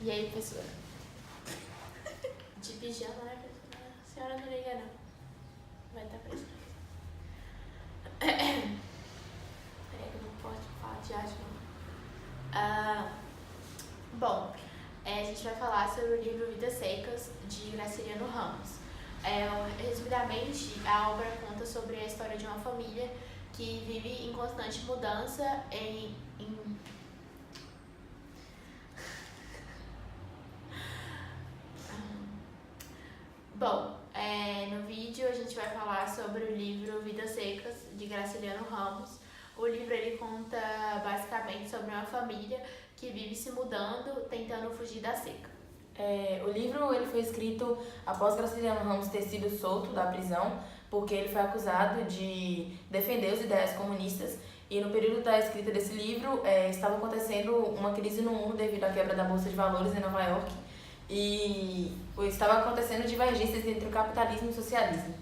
E aí, professora? De pijama, né, professora? A senhora não liga, não. Vai estar prestando. Peraí que eu não posso falar de arte, não. Bom, a gente vai falar sobre o livro Vidas Secas, de Graciliano Ramos. Resumidamente, a obra conta sobre a história de uma família que vive em constante mudança Bom, no vídeo a gente vai falar sobre o livro Vidas Secas, de Graciliano Ramos. O livro ele conta basicamente sobre uma família que vive se mudando, tentando fugir da seca. O livro ele foi escrito após Graciliano Ramos ter sido solto da prisão, porque ele foi acusado de defender as ideias comunistas. E no período da escrita desse livro, estava acontecendo uma crise no mundo devido à quebra da Bolsa de Valores em Nova York. E estava acontecendo divergências entre o capitalismo e o socialismo.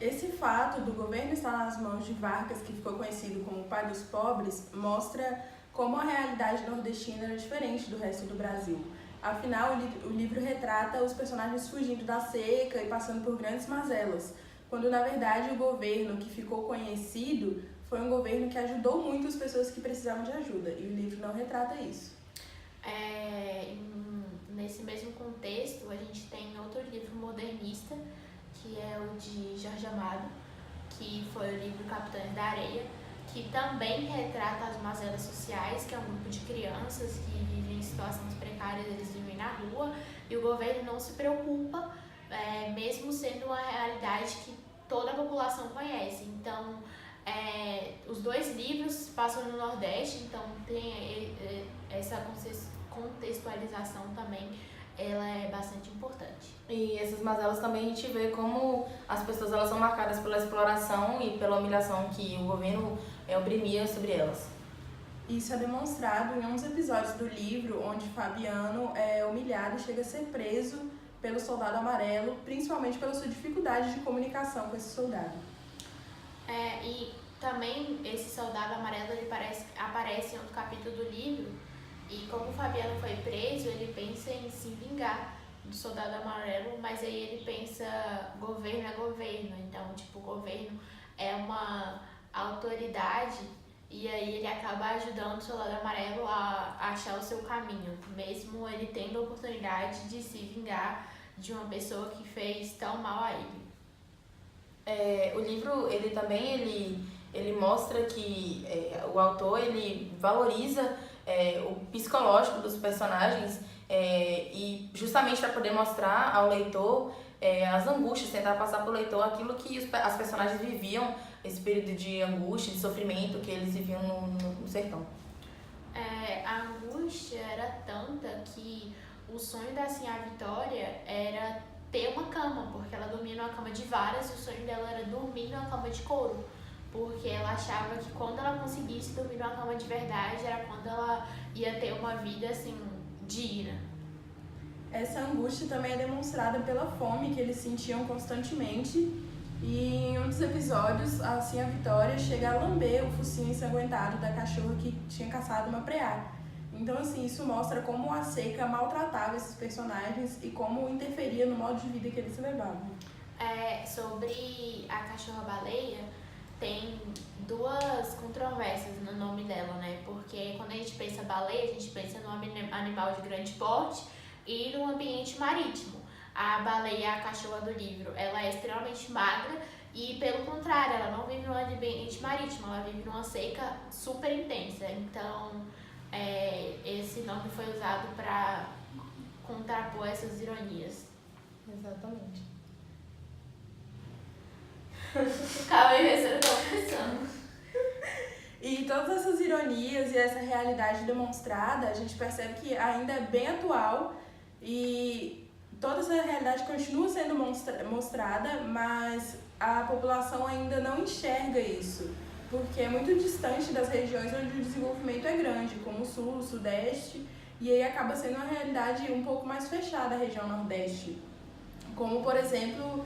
Esse fato do governo estar nas mãos de Vargas, que ficou conhecido como o pai dos pobres, mostra como a realidade nordestina era diferente do resto do Brasil. Afinal, o livro retrata os personagens fugindo da seca e passando por grandes mazelas, quando na verdade o governo que ficou conhecido foi um governo que ajudou muito as pessoas que precisavam de ajuda, e o livro não retrata isso. Nesse mesmo contexto, a gente tem outro livro modernista, que é o de Jorge Amado, que foi o livro Capitães da Areia, que também retrata as mazelas sociais, que é um grupo de crianças que vivem em situações precárias, eles vivem na rua, e o governo não se preocupa, mesmo sendo uma realidade que toda a população conhece. Então, os dois livros passam no Nordeste, então tem essa contextualização também, ela é bastante importante. E essas mazelas também a gente vê como as pessoas elas são marcadas pela exploração e pela humilhação que o governo oprimia sobre elas. Isso é demonstrado em uns episódios do livro, onde Fabiano é humilhado e chega a ser preso pelo Soldado Amarelo, principalmente pela sua dificuldade de comunicação com esse soldado. E também esse Soldado Amarelo ele aparece em outro capítulo do livro, e como o Fabiano foi preso, ele pensa em se vingar do Soldado Amarelo, mas aí ele pensa, governo é governo, então, tipo, o governo é uma autoridade, e aí ele acaba ajudando o Soldado Amarelo a achar o seu caminho, mesmo ele tendo a oportunidade de se vingar de uma pessoa que fez tão mal a ele. O livro, ele também, ele mostra que o autor, ele valoriza o psicológico dos personagens e justamente para poder mostrar ao leitor as angústias, tentar passar para o leitor aquilo que as personagens viviam, esse período de angústia, de sofrimento que eles viviam no sertão. A angústia era tanta que o sonho da Sinhá Vitória era ter uma cama, porque ela dormia numa cama de varas e o sonho dela era dormir numa cama de couro, porque ela achava que quando ela conseguisse dormir numa cama de verdade era quando ela ia ter uma vida assim, digna. Essa angústia também é demonstrada pela fome que eles sentiam constantemente, e em um dos episódios, assim, a Vitória chega a lamber o focinho ensanguentado da cachorra que tinha caçado uma preá. Então, assim, isso mostra como a seca maltratava esses personagens e como interferia no modo de vida que eles levavam. Sobre a cachorra-baleia, tem duas controvérsias no nome dela, né? Porque quando a gente pensa baleia, a gente pensa num animal de grande porte e num ambiente marítimo. A baleia, a cachorra do livro, ela é extremamente magra e, pelo contrário, ela não vive num ambiente marítimo, ela vive numa seca super intensa. Então, esse nome foi usado para contrapor essas ironias. Exatamente. Calma aí, você tá pensando. E todas essas ironias e essa realidade demonstrada, a gente percebe que ainda é bem atual e toda essa realidade continua sendo mostrada, mas a população ainda não enxerga isso, porque é muito distante das regiões onde o desenvolvimento é grande, como o Sul, o Sudeste, e aí acaba sendo uma realidade um pouco mais fechada a região Nordeste. Como, por exemplo,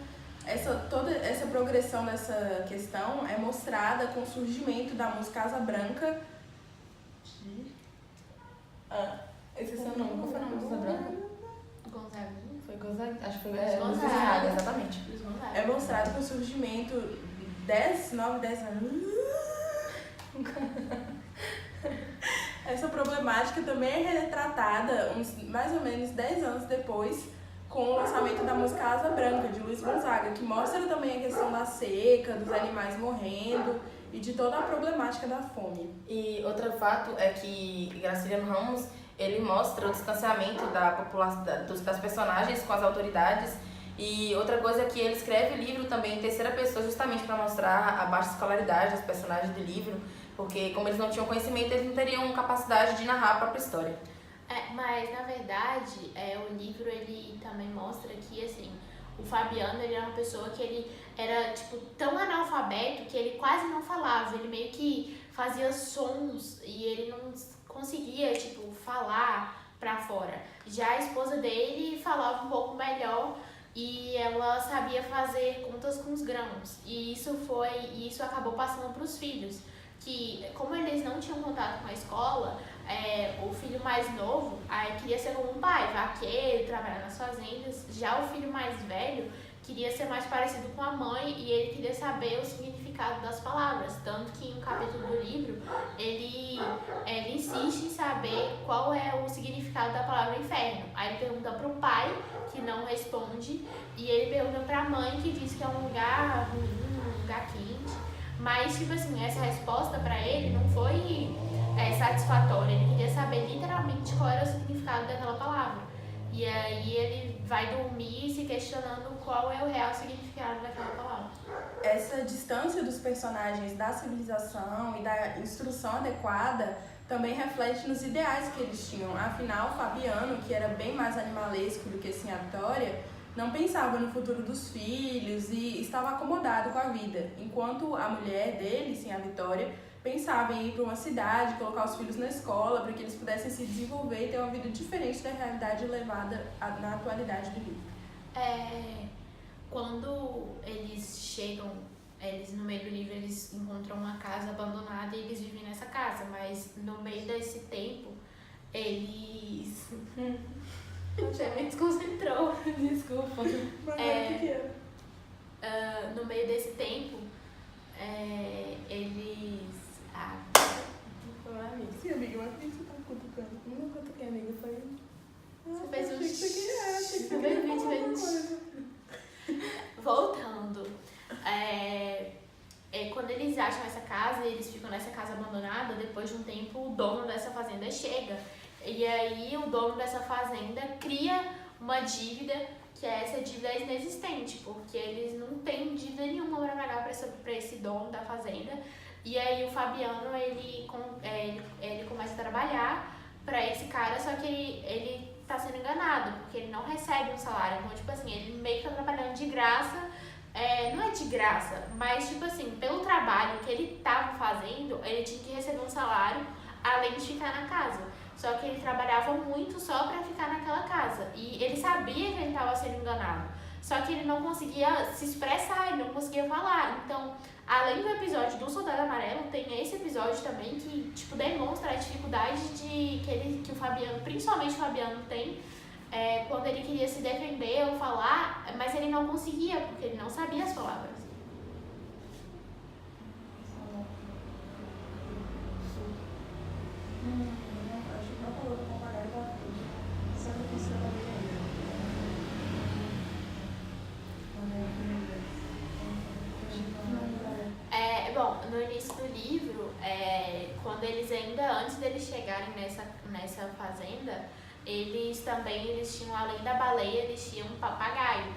toda essa progressão dessa questão é mostrada com o surgimento da música Asa Branca. Esse é o seu nome. Qual foi o nome dessa branca? Gonzaga. Foi Gonzaga? Acho que foi Luiz Gonzaga, exatamente. Luiz Gonzaga. É mostrado com o surgimento 9, 10 anos. Essa problemática também é retratada mais ou menos 10 anos depois, com o lançamento da música Asa Branca, de Luiz Gonzaga, que mostra também a questão da seca, dos animais morrendo e de toda a problemática da fome. E outro fato é que Graciliano Ramos, ele mostra o distanciamento da população, das personagens com as autoridades. E outra coisa é que ele escreve o livro também em terceira pessoa, justamente para mostrar a baixa escolaridade dos personagens do livro, porque como eles não tinham conhecimento, eles não teriam capacidade de narrar a própria história. Mas na verdade, o livro ele também mostra que assim, o Fabiano ele era uma pessoa que ele era tipo tão analfabeto que ele quase não falava, ele meio que fazia sons e ele não conseguia tipo falar pra fora. Já a esposa dele falava um pouco melhor e ela sabia fazer contas com os grãos. E isso acabou passando para os filhos, que como eles não tinham contato com a escola, o filho mais novo queria ser como um pai, vaqueiro, trabalhar nas fazendas. Já o filho mais velho queria ser mais parecido com a mãe e ele queria saber o significado das palavras. Tanto que em um capítulo do livro, ele insiste em saber qual é o significado da palavra inferno. Aí ele pergunta pro pai, que não responde, e ele pergunta pra mãe, que diz que é um lugar ruim, um lugar quente. Mas, tipo assim, essa resposta pra ele não foi satisfatória. Ele queria saber literalmente qual era o significado daquela palavra. E aí ele vai dormir se questionando qual é o real significado daquela palavra. Essa distância dos personagens da civilização e da instrução adequada também reflete nos ideais que eles tinham. Afinal, Fabiano, que era bem mais animalesco do que a Vitória, não pensava no futuro dos filhos e estava acomodado com a vida, enquanto a mulher dele, a Vitória, pensava em ir para uma cidade, colocar os filhos na escola para que eles pudessem se desenvolver e ter uma vida diferente da realidade levada na atualidade do livro. Quando eles chegam, no meio do livro, eles encontram uma casa abandonada e eles vivem nessa casa, mas no meio desse tempo, eles... Já me desconcentrou. Desculpa. No meio desse tempo, eles... Sim, amiga, mas por que você tá cutucando? Não cutuquei, amiga, foi... Você fez um... Você fez Voltando. Quando eles acham essa casa e eles ficam nessa casa abandonada, depois de um tempo o dono dessa fazenda chega. E aí o dono dessa fazenda cria uma dívida, que essa dívida é inexistente, porque eles não têm dívida nenhuma para pagar para esse dono da fazenda. E aí o Fabiano, ele começa a trabalhar para esse cara, só que ele tá sendo enganado, porque ele não recebe um salário. Então, tipo assim, ele meio que tá trabalhando de graça, não é de graça, mas tipo assim, pelo trabalho que ele tava fazendo, ele tinha que receber um salário além de ficar na casa. Só que ele trabalhava muito só pra ficar naquela casa. E ele sabia que ele estava sendo enganado. Só que ele não conseguia se expressar, ele não conseguia falar. Então, além do episódio do Soldado Amarelo, tem esse episódio também que, tipo, demonstra a dificuldade que o Fabiano, principalmente o Fabiano, tem quando ele queria se defender ou falar, mas ele não conseguia, porque ele não sabia as palavras. Bom, no início do livro, quando eles antes deles chegarem nessa fazenda, eles tinham, além da baleia, eles tinham um papagaio.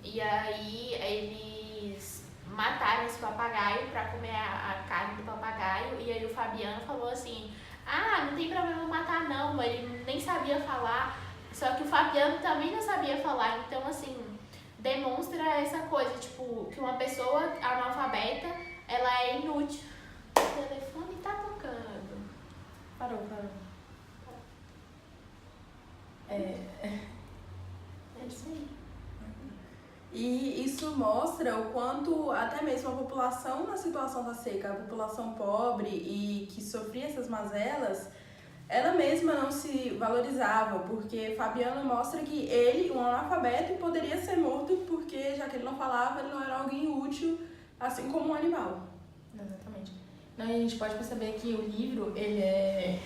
E aí eles mataram esse papagaio para comer a carne do papagaio. E aí o Fabiano falou assim, não tem problema matar não, ele nem sabia falar. Só que o Fabiano também não sabia falar, então assim, demonstra essa coisa, tipo, que uma pessoa analfabeta, ela é inútil. O telefone tá tocando. Parou. É isso aí. E isso mostra o quanto até mesmo a população na situação da seca, a população pobre e que sofria essas mazelas, ela mesma não se valorizava, porque Fabiano mostra que ele, um analfabeto, poderia ser morto porque, já que ele não falava, ele não era alguém útil, assim como um animal. Exatamente. Não, e a gente pode perceber que o livro, ele é...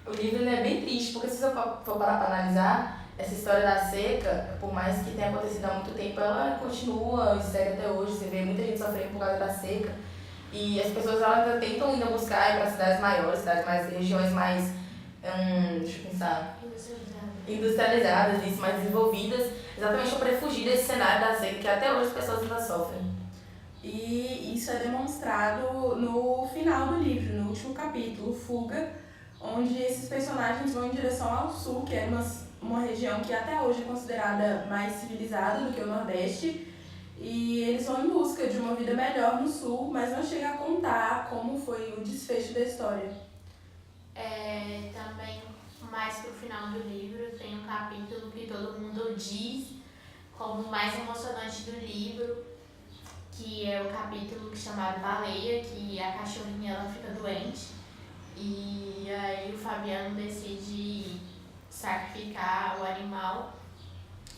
O livro ele é bem triste, porque se você for parar para analisar, essa história da seca, por mais que tenha acontecido há muito tempo, ela continua e segue até hoje. Você vê muita gente sofrendo por causa da seca. E as pessoas elas ainda tentam ainda buscar ir para cidades maiores, regiões mais, deixa eu pensar, industrializadas, isso, mais desenvolvidas, exatamente para fugir desse cenário da seca que até hoje as pessoas ainda sofrem. E isso é demonstrado no final do livro, no último capítulo, Fuga, onde esses personagens vão em direção ao sul, que é uma região que até hoje é considerada mais civilizada do que o Nordeste, e eles vão em busca de uma vida melhor no sul, mas não chega a contar como foi o desfecho da história. Também, mais pro final do livro, tem um capítulo que todo mundo diz como o mais emocionante do livro, que é o capítulo chamado Baleia, que a cachorrinha ela fica doente. E aí o Fabiano decide sacrificar o animal.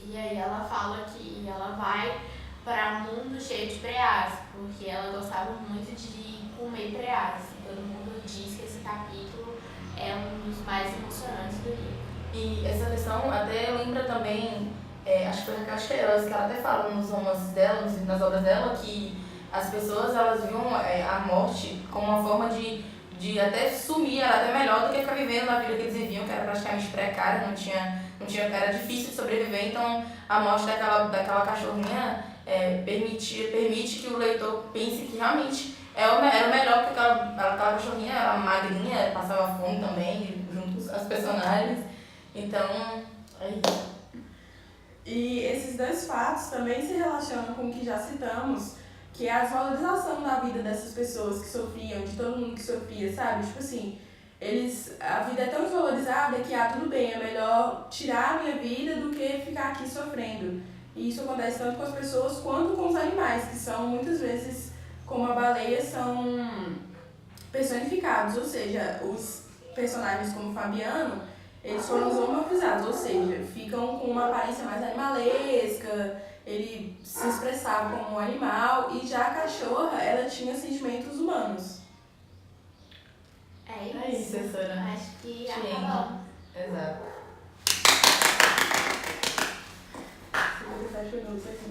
E aí ela fala que ela vai para um mundo cheio de preás, porque ela gostava muito de comer preás. Todo mundo diz que esse capítulo é um dos mais emocionantes do livro. E essa questão até lembra também, acho que foi a Raquel Queiroz, que ela até fala nos romances dela, nas obras dela, que as pessoas elas viam a morte como uma forma de até sumir, era até melhor do que ficar vivendo a vida que eles viviam, que era praticamente precária, não tinha, era difícil de sobreviver. Então a morte daquela cachorrinha permite que o leitor pense que realmente era o melhor, porque aquela cachorrinha era magrinha, passava fome também, junto com as personagens. Então, é isso. E esses dois fatos também se relacionam com o que já citamos, que é a desvalorização da vida dessas pessoas que sofriam, de todo mundo que sofria, sabe? Tipo assim, a vida é tão desvalorizada que, tudo bem, é melhor tirar a minha vida do que ficar aqui sofrendo. E isso acontece tanto com as pessoas quanto com os animais, que são, muitas vezes, como a baleia, são personificados, ou seja, os personagens como Fabiano, eles foram zoomorfizados, ou seja, ficam com uma aparência mais animalesca, ele se expressava como um animal, e já a cachorra, ela tinha sentimentos humanos. É isso, professora. Acho que acabamos. Exato. 57 minutos aqui,